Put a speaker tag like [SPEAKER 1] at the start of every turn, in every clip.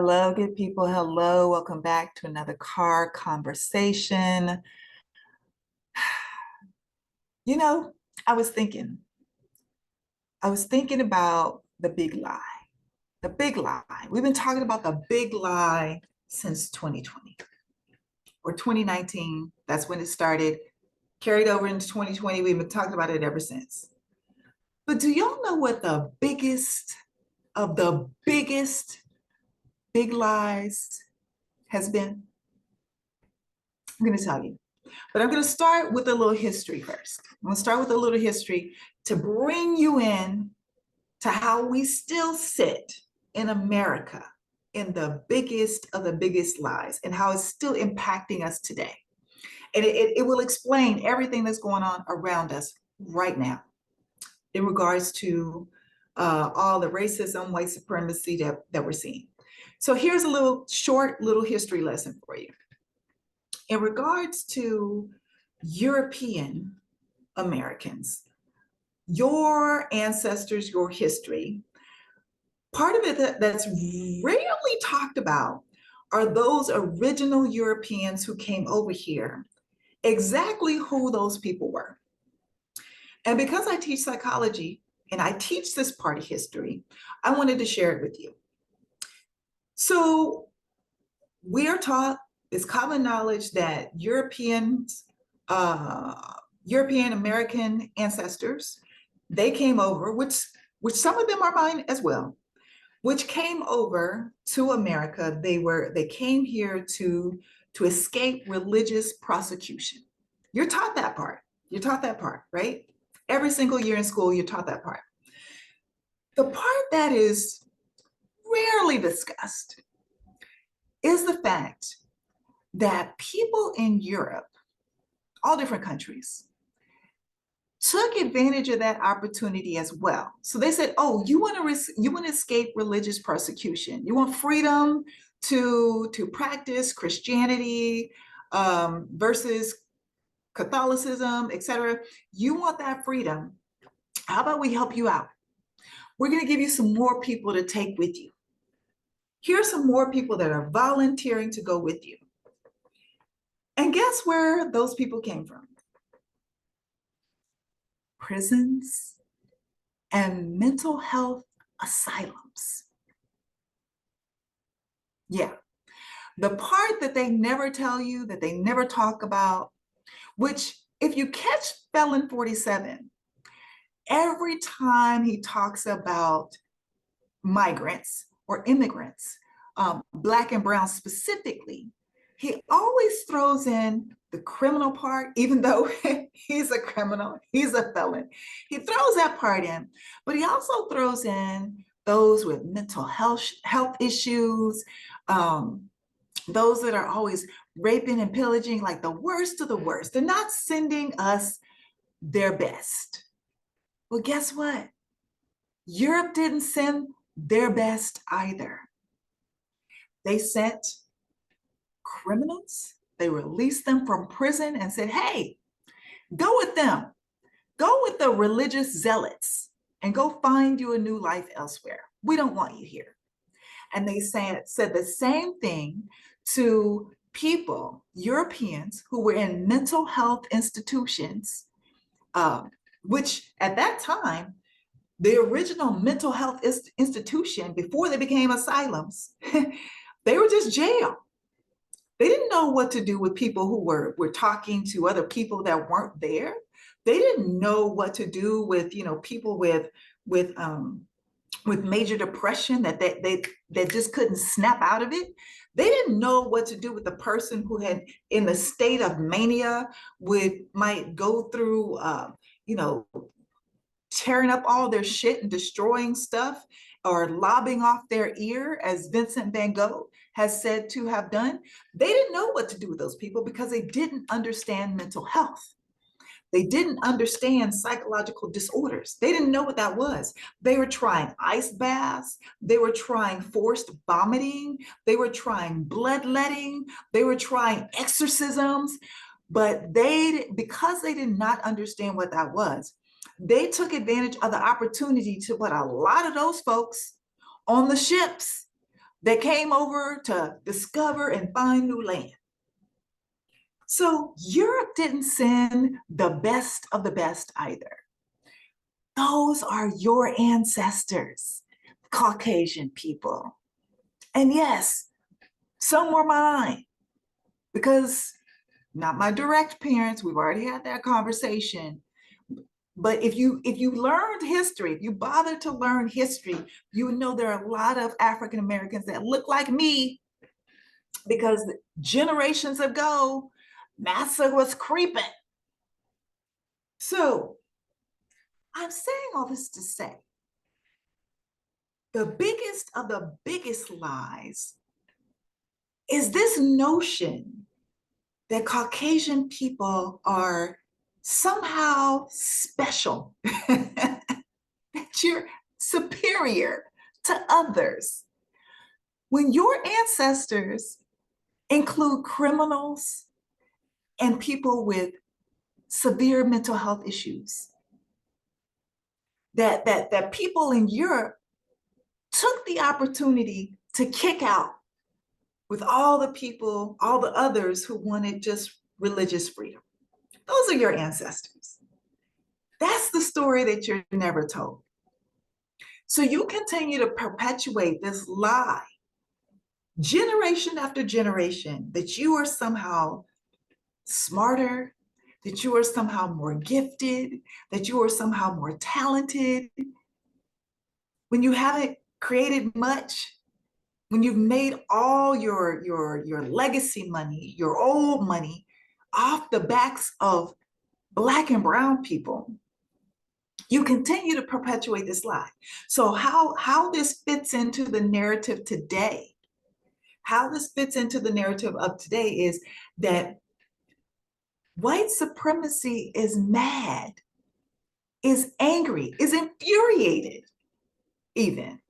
[SPEAKER 1] Hello, good people. Hello. Welcome back to another car conversation. You know, I was thinking, I was thinking about the big lie. The big lie. We've been talking about the big lie since 2020 or 2019. That's when it started. Carried over into 2020. We've been talking about it ever since. But do y'all know what the biggest of the biggest big lies has been? I'm going to tell you. But I'm going to start with a little history first. I'm going to start with a little history to bring you in to how we still sit in America in the biggest of the biggest lies and how it's still impacting us today. And it will explain everything that's going on around us right now in regards to all the racism, white supremacy that we're seeing. So here's a little short little history lesson for you. In regards to European Americans, your ancestors, your history, part of it that's rarely talked about are those original Europeans who came over here, exactly who those people were. And because I teach psychology and I teach this part of history, I wanted to share it with you. So we are taught, it's common knowledge that Europeans, European American ancestors, they came over, which some of them are mine as well, which came over to America. They came here to escape religious prosecution. You're taught that part. You're taught that part, right? Every single year in school, you're taught that part. The part that is rarely discussed is the fact that people in Europe, all different countries, took advantage of that opportunity as well. So they said, "Oh, you want to escape religious persecution. You want freedom to practice Christianity versus Catholicism, etc. You want that freedom. How about we help you out? We're going to give you some more people to take with you. Here's some more people that are volunteering to go with you." And guess where those people came from? Prisons and mental health asylums. Yeah. The part that they never tell you, that they never talk about, which if you catch Felon 47, every time he talks about migrants or immigrants, Black and brown specifically, he always throws in the criminal part, even though he's a criminal, he's a felon. He throws that part in, but he also throws in those with mental health issues, those that are always raping and pillaging, like the worst of the worst. They're not sending us their best. Well, guess what? Europe didn't send their best either. They sent criminals. They released them from prison and said, "Hey, go with them. Go with the religious zealots and go find you a new life elsewhere. We don't want you here." And they said the same thing to people, Europeans who were in mental health institutions, which at that time, the original mental health institution, before they became asylums, they were just jail. They didn't know what to do with people who were talking to other people that weren't there. They didn't know what to do with, people with major depression that just couldn't snap out of it. They didn't know what to do with the person who had, in the state of mania, might go through, tearing up all their shit and destroying stuff, or lobbing off their ear, as Vincent van Gogh has said to have done. They didn't know what to do with those people because they didn't understand mental health. They didn't understand psychological disorders. They didn't know what that was. They were trying ice baths. They were trying forced vomiting. They were trying bloodletting. They were trying exorcisms. But because they did not understand what that was, they took advantage of the opportunity to put a lot of those folks on the ships. that came over to discover and find new land. So Europe didn't send the best of the best either. Those are your ancestors, Caucasian people. And yes, some were mine, because not my direct parents, we've already had that conversation. But if you learned history, if you bothered to learn history, you would know there are a lot of African Americans that look like me, because generations ago, massa was creeping. So I'm saying all this to say, the biggest of the biggest lies is this notion that Caucasian people are somehow special, that you're superior to others. When your ancestors include criminals and people with severe mental health issues, that people in Europe took the opportunity to kick out with all the people, all the others who wanted just religious freedom. Those are your ancestors. That's the story that you're never told. So you continue to perpetuate this lie, generation after generation, that you are somehow smarter, that you are somehow more gifted, that you are somehow more talented, when you haven't created much, when you've made all your legacy money, your old money, off the backs of Black and brown people, you continue to perpetuate this lie. So how this fits into the narrative today, how this fits into the narrative of today is that white supremacy is mad, is angry, is infuriated even,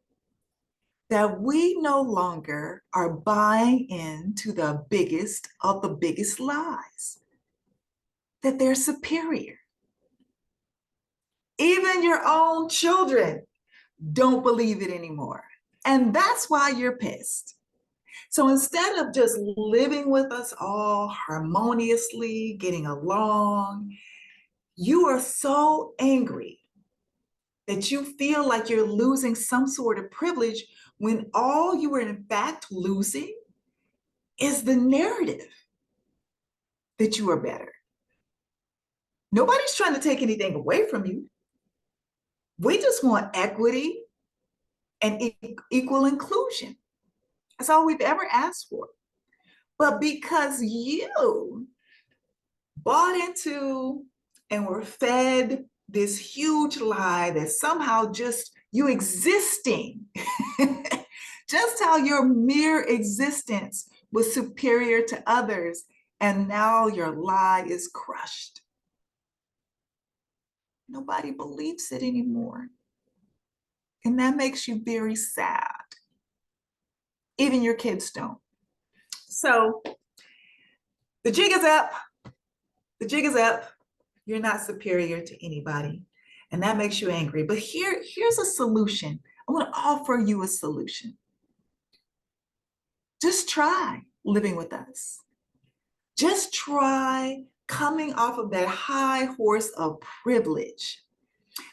[SPEAKER 1] that we no longer are buying into the biggest of the biggest lies, that they're superior. Even your own children don't believe it anymore. And that's why you're pissed. So instead of just living with us all harmoniously, getting along, you are so angry that you feel like you're losing some sort of privilege, when all you are in fact losing is the narrative that you are better. Nobody's trying to take anything away from you. We just want equity and equal inclusion. That's all we've ever asked for. But because you bought into and were fed this huge lie that somehow just you existing, just how your mere existence was superior to others, and now your lie is crushed. Nobody believes it anymore. And that makes you very sad. Even your kids don't. So the jig is up. The jig is up. You're not superior to anybody. And that makes you angry. But here's a solution. I want to offer you a solution. Just try living with us. Just try coming off of that high horse of privilege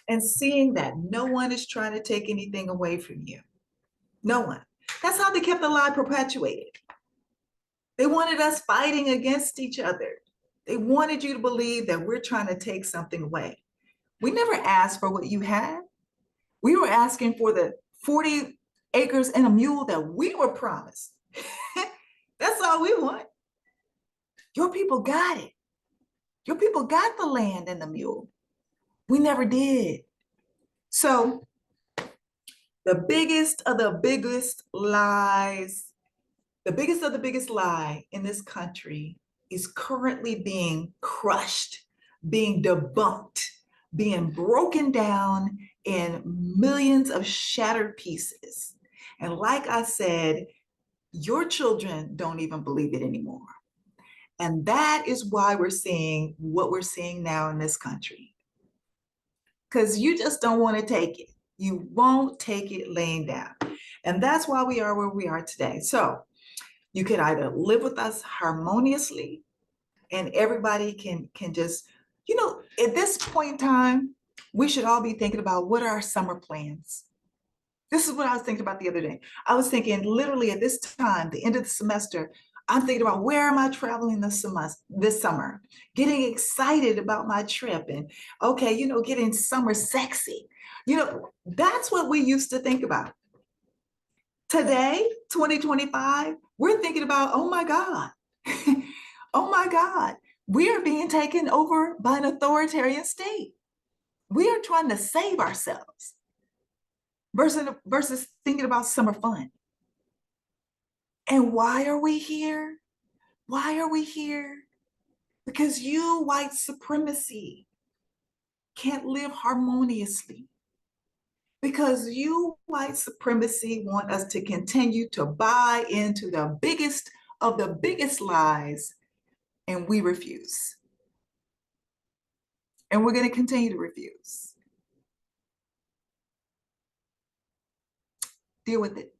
[SPEAKER 1] and seeing that no one is trying to take anything away from you. No one. That's how they kept the lie perpetuated. They wanted us fighting against each other. They wanted you to believe that we're trying to take something away. We never asked for what you had. We were asking for the 40 acres and a mule that we were promised. That's all we want. Your people got it. Your people got the land and the mule. We never did. So the biggest of the biggest lies, the biggest of the biggest lie in this country is currently being crushed, being debunked, being broken down in millions of shattered pieces. And like I said, your children don't even believe it anymore. And that is why we're seeing what we're seeing now in this country. Because you just don't want to take it. You won't take it laying down. And that's why we are where we are today. So you could either live with us harmoniously and everybody can just, at this point in time, we should all be thinking about what are our summer plans. This is what I was thinking about the other day. I was thinking literally at this time, the end of the semester, I'm thinking about where am I traveling this summer, getting excited about my trip and okay, getting summer sexy. That's what we used to think about. Today, 2025, we're thinking about, oh my God, oh my God, we are being taken over by an authoritarian state. We are trying to save ourselves versus thinking about summer fun. And why are we here? Why are we here? Because you, white supremacy, can't live harmoniously. Because you, white supremacy, want us to continue to buy into the biggest of the biggest lies, and we refuse. And we're going to continue to refuse. Deal with it.